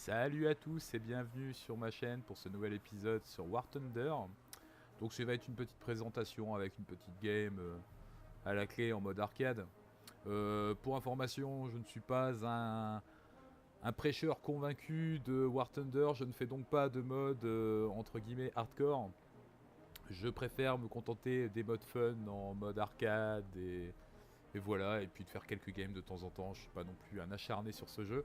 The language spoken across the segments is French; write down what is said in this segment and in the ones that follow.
Salut à tous et bienvenue sur ma chaîne pour ce nouvel épisode sur War Thunder. Donc ça va être une petite présentation avec une petite game à la clé en mode arcade. Pour information, je ne suis pas un prêcheur convaincu de War Thunder, je ne fais donc pas de mode entre guillemets hardcore. Je préfère me contenter des modes fun en mode arcade et voilà, et puis de faire quelques games de temps en temps. Je ne suis pas non plus un acharné sur ce jeu.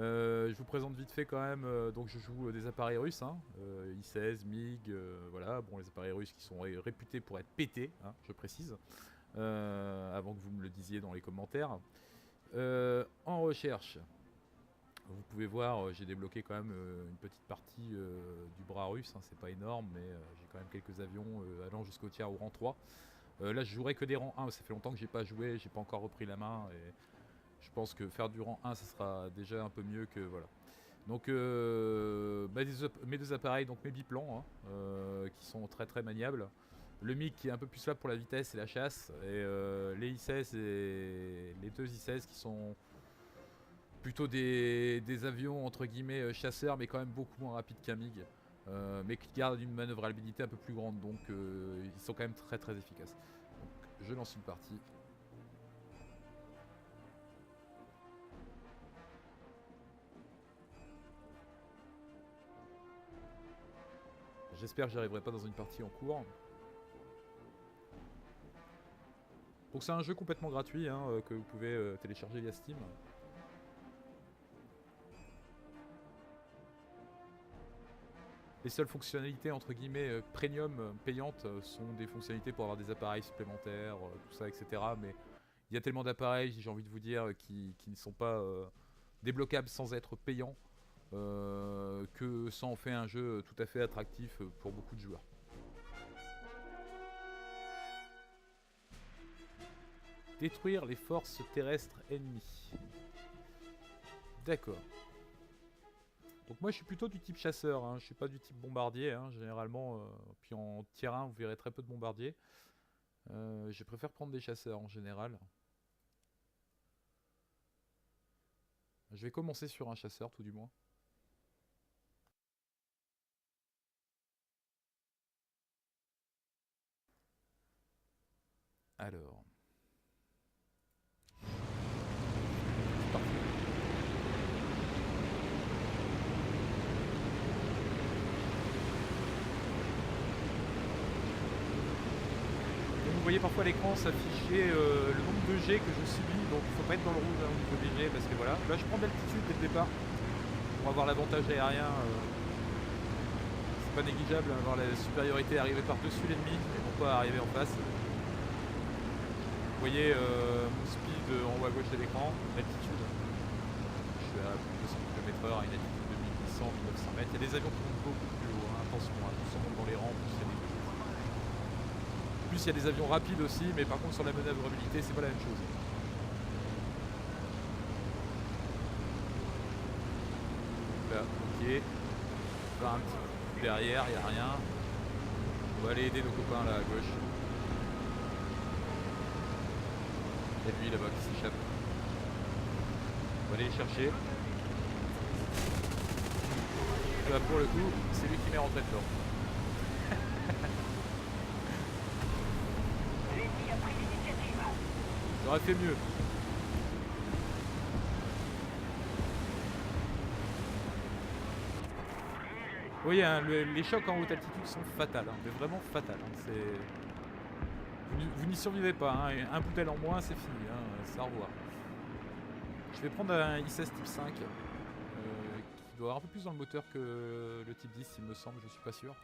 Je vous présente vite fait quand même, donc je joue des appareils russes, hein, I-16, MiG, voilà, bon les appareils russes qui sont réputés pour être pétés, hein, je précise, avant que vous me le disiez dans les commentaires. En recherche, vous pouvez voir, j'ai débloqué quand même une petite partie du bras russe, hein, c'est pas énorme, mais j'ai quand même quelques avions allant jusqu'au tiers au rang 3. Là je jouerai que des rangs 1, ça fait longtemps que j'ai pas joué, j'ai pas encore repris la main, et je pense que faire du rang 1 ça sera déjà un peu mieux que voilà. Donc mes deux appareils, donc mes biplans, hein, qui sont très très maniables. Le MiG qui est un peu plus là pour la vitesse et la chasse, et les I-16 et les deux I-16 qui sont plutôt des avions entre guillemets chasseurs, mais quand même beaucoup moins rapides qu'un MiG, mais qui gardent une manœuvrabilité un peu plus grande, donc ils sont quand même très très efficaces. Donc je lance une partie. J'espère que j'arriverai pas dans une partie en cours. Donc c'est un jeu complètement gratuit, hein, que vous pouvez télécharger via Steam. Les seules fonctionnalités entre guillemets premium payantes sont des fonctionnalités pour avoir des appareils supplémentaires, tout ça, etc. Mais il y a tellement d'appareils, j'ai envie de vous dire, qui ne sont pas débloquables sans être payants, que ça en fait un jeu tout à fait attractif pour beaucoup de joueurs. Détruire les forces terrestres ennemies. D'accord. Donc moi je suis plutôt du type chasseur, hein. Je suis pas du type bombardier, hein, généralement. Puis en tier 1 vous verrez très peu de bombardiers. Je préfère prendre des chasseurs en général. Je vais commencer sur un chasseur tout du moins. Alors. C'est parti. Donc vous voyez parfois à l'écran s'afficher le nombre de G que je subis, donc il faut pas être dans le rouge hein, au niveau des G parce que voilà. Là je prends de l'altitude dès le départ pour avoir l'avantage aérien. C'est pas négligeable, avoir la supériorité, arriver par-dessus l'ennemi et non pas arriver en face. Vous voyez mon speed en haut à gauche de l'écran, l'altitude. Je suis à plus de 200 km/h à une altitude de 1800-1900 mètres. Il y a des avions qui montent beaucoup plus haut, hein. Attention, hein, plus on monte dans les rangs, plus il y a des... Plus il y a des avions rapides aussi, mais par contre sur la manœuvrabilité c'est pas la même chose. Là, ok. On va un petit coup derrière, il n'y a rien. On va aller aider nos copains là à gauche. Il y a lui là-bas qui s'échappe. On va aller les chercher. Là, pour le coup, c'est lui qui m'est rentré dedans. J'aurais fait mieux. Vous voyez, hein, les chocs en haute altitude sont fatals, hein, mais vraiment fatals. Hein, vous n'y survivez pas, hein, un bouteille en moins, c'est fini, hein, c'est au revoir. Je vais prendre un I-16 type 5, qui doit avoir un peu plus dans le moteur que le type 10, il me semble, je suis pas sûr. En tout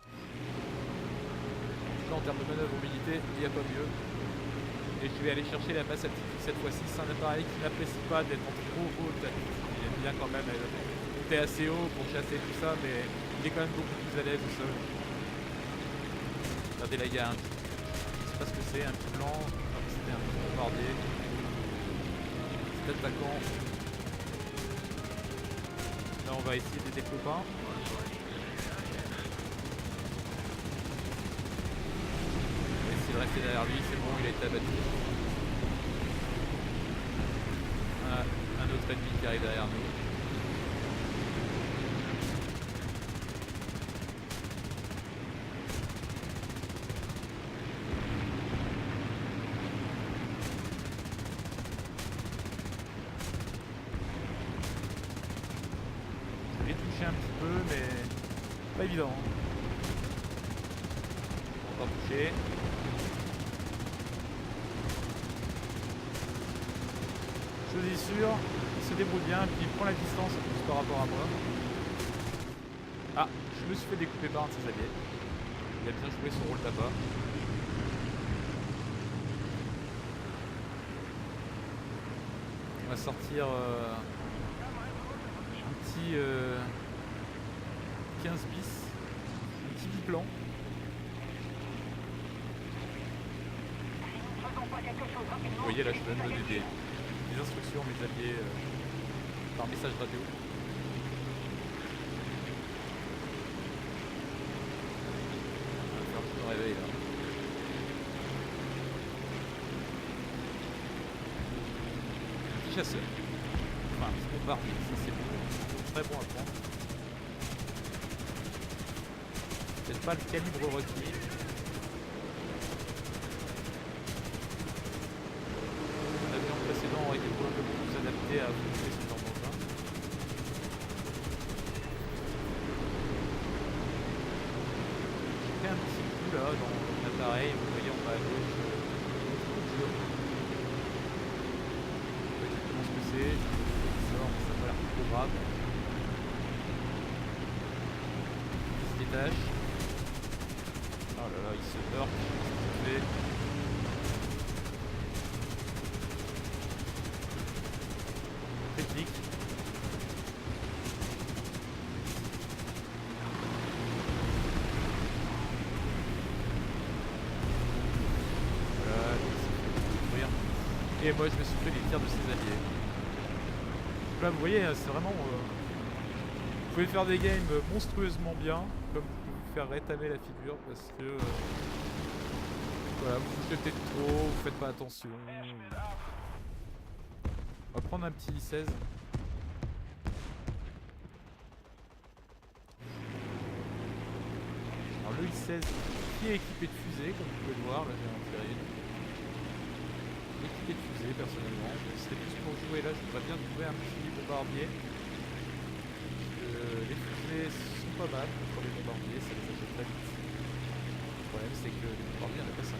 cas, en termes de manœuvrabilité, il n'y a pas mieux. Et je vais aller chercher la basse altitude cette fois-ci. C'est un appareil qui n'apprécie pas d'être en trop haute altitude. Il aime bien quand même monter assez haut pour chasser tout ça, mais il est quand même beaucoup plus à l'aise au sol. Regardez là, il y a un petit... Je sais pas ce que c'est, un petit blanc. C'était un petit bombardier. Petit attaquant. Là on va essayer d'aider le copain. De rester derrière lui, c'est bon, il a été abattu. Un autre ennemi qui arrive derrière nous. J'ai touché un petit peu, mais pas évident. Encore touché. Chose est sûre, il se débrouille bien, puis il prend la distance en plus par rapport à moi. Ah, je me suis fait découper par un de ses alliés. Il a bien joué son rôle là-bas. On va sortir un petit 15 bis, un petit biplan. Vous voyez là, je peux même donner des instructions à mes alliés par message radio. On va faire un petit réveil là. Un petit chasseur. Enfin, un petit bombardier, ça c'est bon. Très bon à prendre. Peut-être pas le calibre requis. L'avion précédent aurait été probablement plus adapté à affronter ce genre d'engin. J'ai fait un petit coup là dans l'appareil, vous voyez en bas à gauche, beaucoup de jeu. Je sais pas exactement ce que c'est, ça n'a pas l'air trop grave. Il se détache. Oh là là, il se heurte, qu'est-ce qu'il fait ? Technique. Voilà, il s'est fait détruire. Et moi je me suis fait les tirs de ses alliés. Donc là vous voyez, c'est vraiment... vous pouvez faire des games monstrueusement bien, comme vous pouvez vous faire rétamer la figure parce que... voilà, vous vous jetez de trop, vous faites pas attention. On va prendre un petit 16. Alors le I-16 qui est équipé de fusée, comme vous pouvez le voir, là j'ai un tiré une. Équipé de fusée personnellement. C'était plus pour jouer là, je voudrais bien trouver un petit bombardier. Les fusées sont pas mal contre les bombardiers, ça les achète très vite. Le problème c'est que les bombardiers il n'y en a pas 50.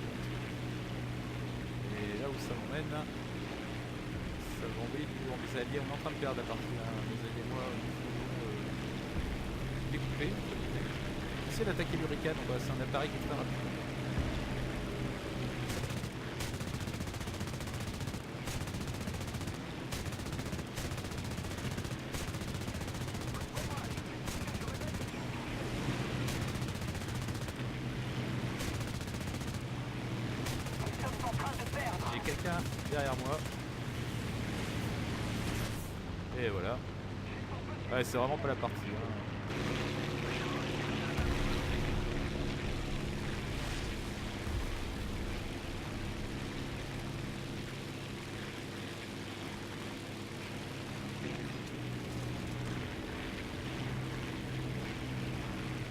Et là où ça m'emmène, ça va envoyer pour mes alliés, on est en train de perdre la partie là, mes alliés et moi, découpés. Essayez d'attaquer l'Hurricane, c'est un appareil qui est très rapide. J'ai quelqu'un derrière moi. Et voilà. Ouais, c'est vraiment pas la partie. Hein.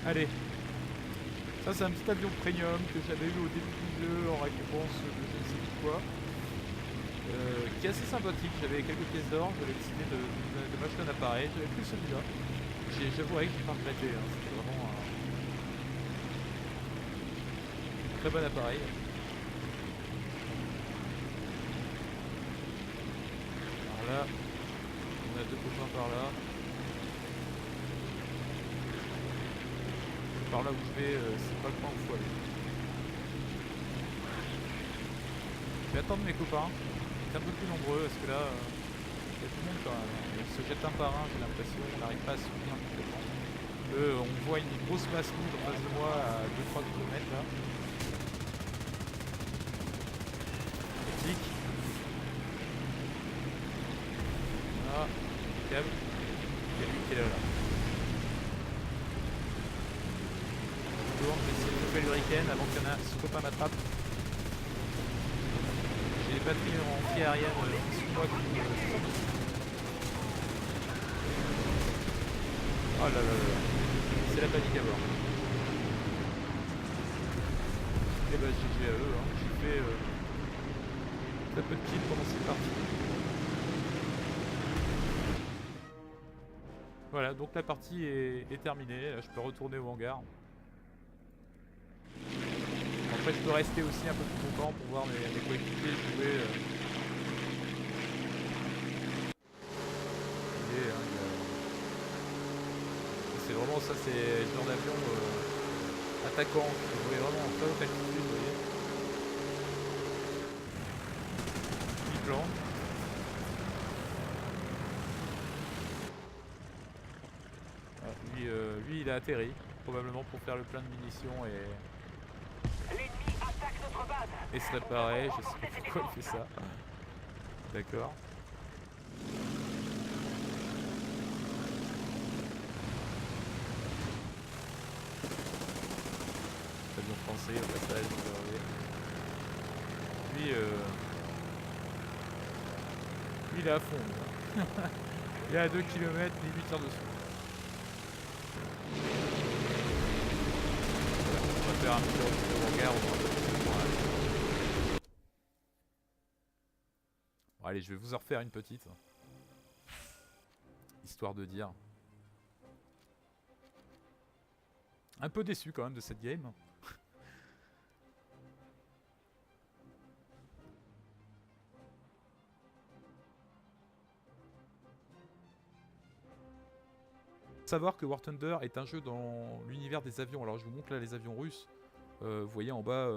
Allez. Ça c'est un petit avion premium que j'avais eu au début du jeu en récompense de je ne sais plus quoi. Qui est assez sympathique, j'avais quelques pièces d'or, j'avais décidé de m'acheter un appareil, j'avais pris celui-là. J'avouerais que j'ai pas regretté, hein. C'était vraiment un très bon appareil. Alors là, on a deux copains par là. Par là où je vais, c'est pas le point où il faut aller. Je vais attendre mes copains, être un peu plus nombreux parce que là, il y a tout le monde quand même. On se jette un par un, j'ai l'impression, on n'arrive pas à se soutenir complètement. On voit une grosse masse rouge en face de moi à 2-3 km là. Critique. Voilà, câble. Il y a lui qui est là. Je vais essayer de choper l'Hurricane avant qu'il y en a ce copain m'attrape. J'ai des batteries en anti-aérienne sous moi qui oh là là là, c'est la panique à bord. Et bah GG à eux, hein. J'ai fait très peu de kills pendant cette partie. Voilà, donc la partie est terminée. Là, je peux retourner au hangar. Après, je peux rester aussi un peu plus longtemps pour voir mes coéquipiers jouer. C'est vraiment ça, c'est le genre d'avion attaquant qui voulait vraiment en très haute altitude, vous voyez. Biplan. Lui, il a atterri, probablement pour faire le plein de munitions et se réparer. Je sais pas pourquoi il fait ça. D'accord. Avion français au passage. Lui, il est à fond. Il est à 2 km, limite tire dessus. On va faire un petit retour au hangar. Bon, allez, je vais vous en refaire une petite. Histoire de dire. Un peu déçu quand même de cette game. Savoir que War Thunder est un jeu dans l'univers des avions. Alors je vous montre là les avions russes. Vous voyez en bas,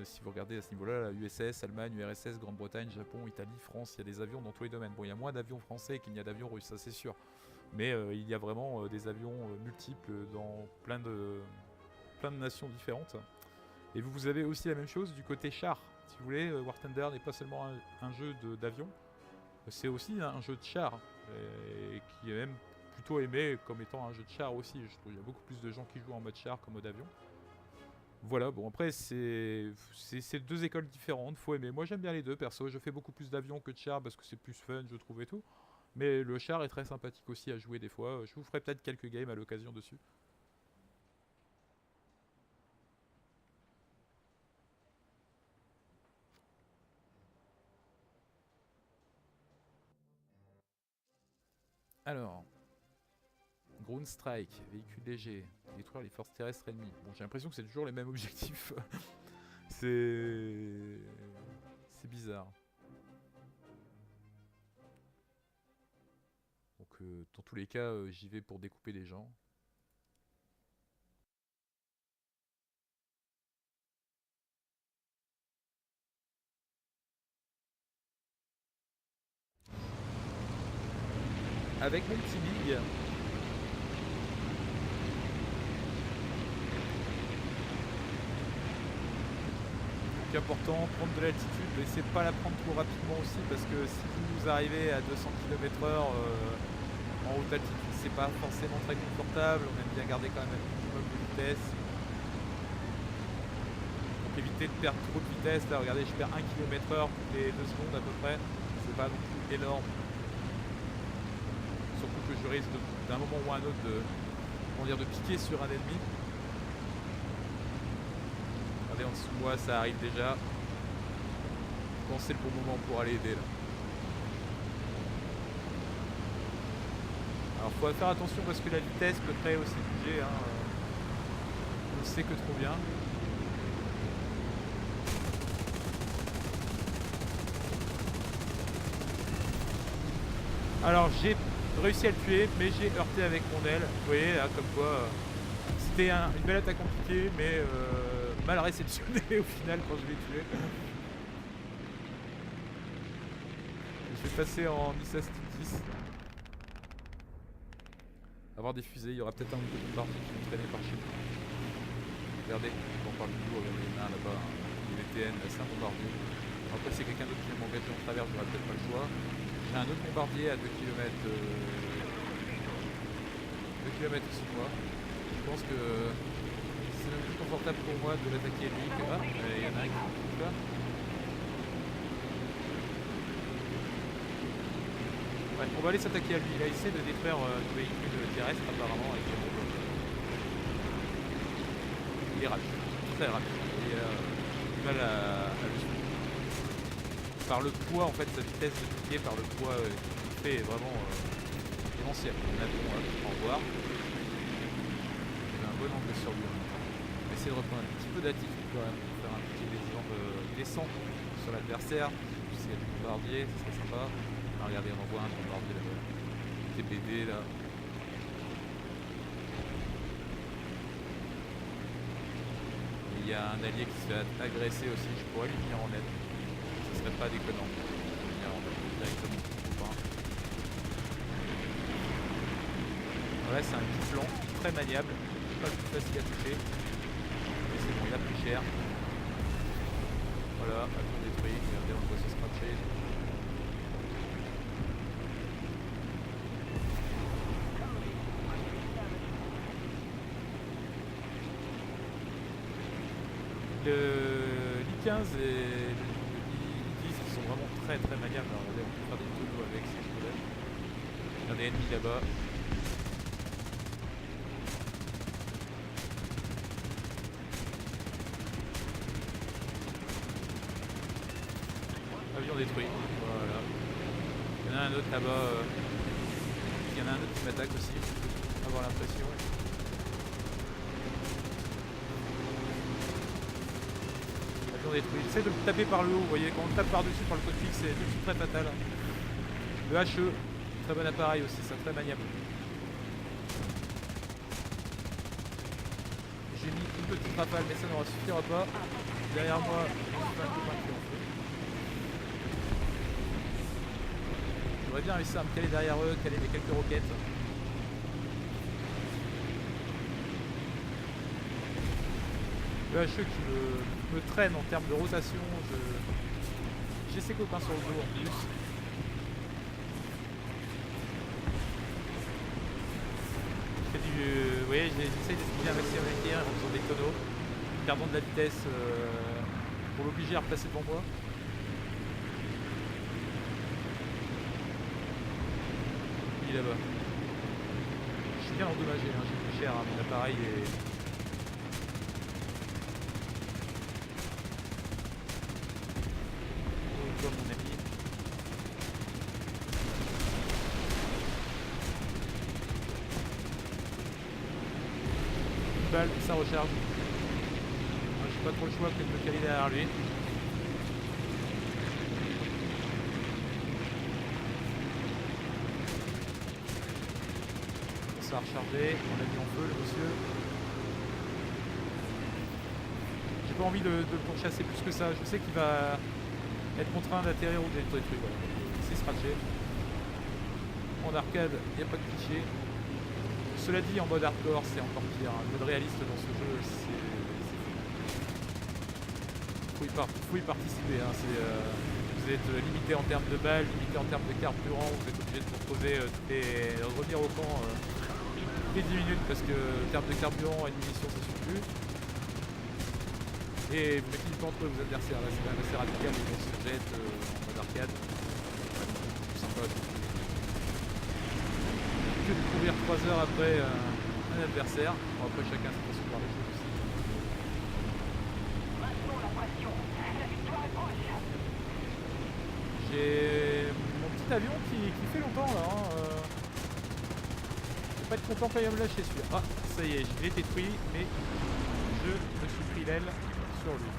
si vous regardez à ce niveau-là, USS, Allemagne, URSS, Grande-Bretagne, Japon, Italie, France, il y a des avions dans tous les domaines. Bon, il y a moins d'avions français qu'il n'y a d'avions russes, ça c'est sûr. Mais il y a vraiment des avions multiples dans plein de nations différentes. Et vous avez aussi la même chose du côté char. Si vous voulez, War Thunder n'est pas seulement un jeu d'avion, c'est aussi un jeu de char. Et qui est même plutôt aimé comme étant un jeu de char aussi. Je trouve qu'il y a beaucoup plus de gens qui jouent en mode char qu'en mode avion. Voilà, bon après c'est deux écoles différentes, faut aimer. Moi j'aime bien les deux perso, je fais beaucoup plus d'avions que de char parce que c'est plus fun je trouve et tout. Mais le char est très sympathique aussi à jouer des fois, je vous ferai peut-être quelques games à l'occasion dessus. Alors, Ground Strike, véhicule léger, détruire les forces terrestres ennemies. Bon j'ai l'impression que c'est toujours les mêmes objectifs. C'est bizarre. Donc dans tous les cas, j'y vais pour découper les gens. Avec mon petit big. Donc important, prendre de l'altitude, mais essayez de pas la prendre trop rapidement aussi parce que si vous arrivez à 200 km/h en haute altitude, c'est pas forcément très confortable, on aime bien garder quand même un minimum de vitesse. Donc évitez de perdre trop de vitesse, là regardez je perds 1 km/h toutes les 2 secondes à peu près, c'est pas non plus énorme. Surtout que je risque d'un moment ou à un autre de piquer sur un ennemi. En dessous de moi ça arrive déjà. Je pense que c'est le bon moment pour aller aider là. Alors faut faire attention parce que la vitesse peut très aussi bouger, hein. On le sait que trop bien. Alors j'ai réussi à le tuer mais j'ai heurté avec mon aile. Vous voyez là comme quoi c'était une belle attaque compliquée mais mal réceptionné au final quand je l'ai tué. Je vais passer en ISA 10. Avoir des fusées, il y aura peut-être un ou deux bombardiers qui vont traîner par chez nous. Regardez, on parle du lourd, regardez, il y en a un là-bas, il est TN, c'est un bombardier. Après c'est quelqu'un d'autre qui va m'engager en travers, j'aurai peut-être pas le choix. J'ai un autre bombardier à 2 km aussi de moi. Je pense que c'est même plus confortable pour moi de l'attaquer lui que... Ah, il y en a un qui est là. Ouais, on va aller s'attaquer à lui. Il a essayé de détruire nos véhicules terrestres apparemment avec le bombe. Il est rapide, très rapide. Et du mal à le suivre. Par le poids, en fait, sa vitesse de piquer, par le poids qu'il fait est vraiment démentiel. Un avion à prendre. voir. Il a un bon angle sur lui en même temps. On va essayer de reprendre un petit peu d'attitude quand même pour faire un petit descente sur l'adversaire. S'il y a du bombardier, ce serait sympa. Ah, regardez, on en voit un bombardier là-bas. TBD là. Il y a un allié qui se fait agresser aussi, je pourrais lui venir en aide. Ce serait pas déconnant. Venir en aide directement. Ouais, c'est un petit flanc très maniable, pas le plus facile à toucher. Mais c'est bon, il a plus cher. Voilà, avion détruit, regardez, on le voit se scratcher. L'I-15 et l'I-10 qui sont vraiment très maniables. Alors, regardez, on peut faire des tonneaux avec ces problèmes. Il y a des ennemis là-bas. Avion détruit, voilà. Il y en a un autre là-bas. Il y en a un autre qui m'attaque aussi. Avoir l'impression. Détruit. J'essaie de le taper par le haut, vous voyez, quand on le tape par-dessus par le cockpit, c'est tout de suite très fatal. Le HE, très bon appareil aussi, ça, très maniable. J'ai mis une petite rafale, mais ça ne suffira pas. Derrière moi, un copain qui est en feu. J'aurais bien réussi à me caler derrière eux, caler mes quelques roquettes. Le HE qui me traîne en termes de rotation, j'ai ses copains sur le dos en plus. Je fais vous voyez, j'essaye d'esquiver un maximum avec en faisant des tonneaux, perdant de la vitesse pour l'obliger à repasser devant moi. Il est là-bas. Je suis bien endommagé, hein, j'ai plus cher, hein, mon appareil est... mon ami. Une balle, ça recharge. J'ai pas trop le choix que de me caler derrière lui. Ça va recharger, on l'a mis en feu le monsieur. J'ai pas envie de le pourchasser plus que ça, je sais qu'il va être contraint d'atterrir ou d'être détruit. Voilà. C'est scratché. En arcade, il n'y a pas de cliché. Cela dit, en mode hardcore, c'est encore pire. Un mode réaliste dans ce jeu, c'est fou. Faut y participer. Hein. Vous êtes limité en termes de balles, limité en termes de carburant. Vous êtes obligé de vous reposer, revenir au camp toutes les 10 minutes parce que en termes de carburant et de munitions, ça suffit plus. Et vous mettez du temps entre vos adversaires, là c'est quand même assez radical, ils se jettent en mode arcade. C'est sympa. Que de courir 3 heures après un adversaire. Bon, après chacun se passe par les choses aussi. J'ai mon petit avion qui fait longtemps là. Je vais pas être content quand il va me lâcher celui-là. Ah, ça y est, je l'ai détruit, mais je me suis pris l'aile sur lui.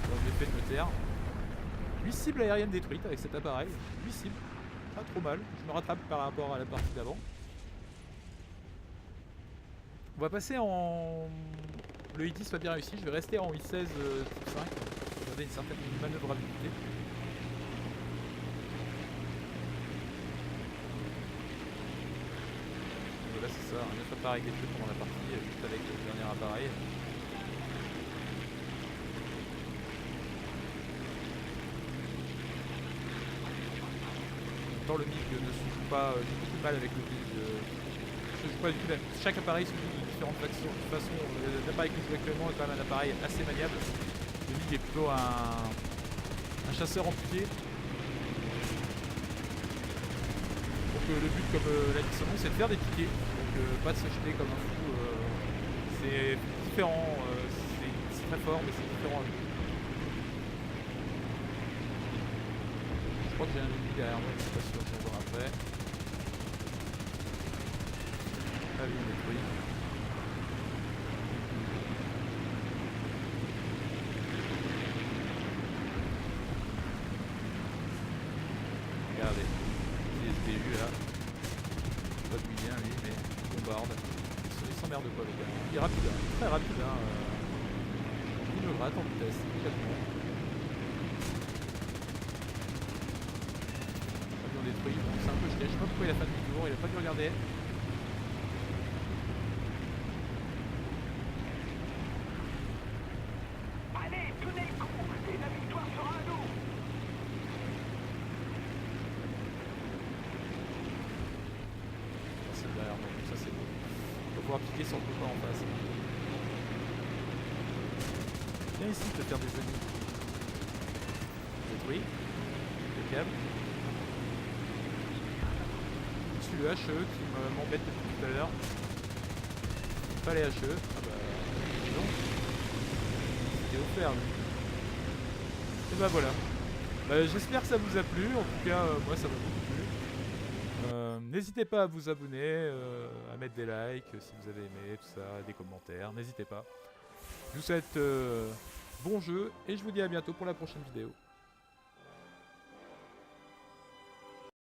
Donc j'ai fait de me taire. 8 cibles aériennes détruites avec cet appareil. 8 cibles. Pas trop mal. Je me rattrape par rapport à la partie d'avant. On va passer en... Le I-10 va bien réussi. Je vais rester en I-16 type 5. Pour garder une certaine manœuvrabilité. Voilà, c'est ça. Un autre appareil détruit pendant la partie, juste avec le dernier appareil. Le MiG ne se joue pas du tout mal avec le MiG. Je joue pas du tout. Chaque appareil se joue de différentes façons. L'appareil que je joue actuellement est quand même un appareil assez maniable. Le MiG est plutôt un chasseur amputé. Donc le but, comme l'a dit son nom, c'est de faire des piquets. Donc pas de se jeter comme un fou. C'est différent. C'est très fort, mais c'est différent. Je crois que j'ai un ennemi derrière moi, je ne sais pas si on va voir après. Avion détruit. Regardez, les SBU là. Pas d'où il vient lui, mais il bombarde. Il s'emmerde pas le gars. Il est rapide, hein. Très rapide. Hein. Il me gratte en vitesse, complètement. Avion détruit, bon, c'est un peu chiant. Je sais pas pourquoi il a fait demi-tour, il a pas dû regarder. Allez, tenez le coup et la victoire sera à nous. C'est derrière moi, ça c'est bon. On va pouvoir piquer son copain en face. Viens ici te faire des ennemis. Détruit. Impeccable. Je suis le HE qui m'embête depuis tout à l'heure. Pas les HE. Ah bah non. C'était offert lui. Et bah voilà. Bah, j'espère que ça vous a plu. En tout cas, moi ça m'a beaucoup plu. N'hésitez pas à vous abonner, à mettre des likes si vous avez aimé, tout ça, des commentaires. N'hésitez pas. Je vous souhaite bon jeu et je vous dis à bientôt pour la prochaine vidéo.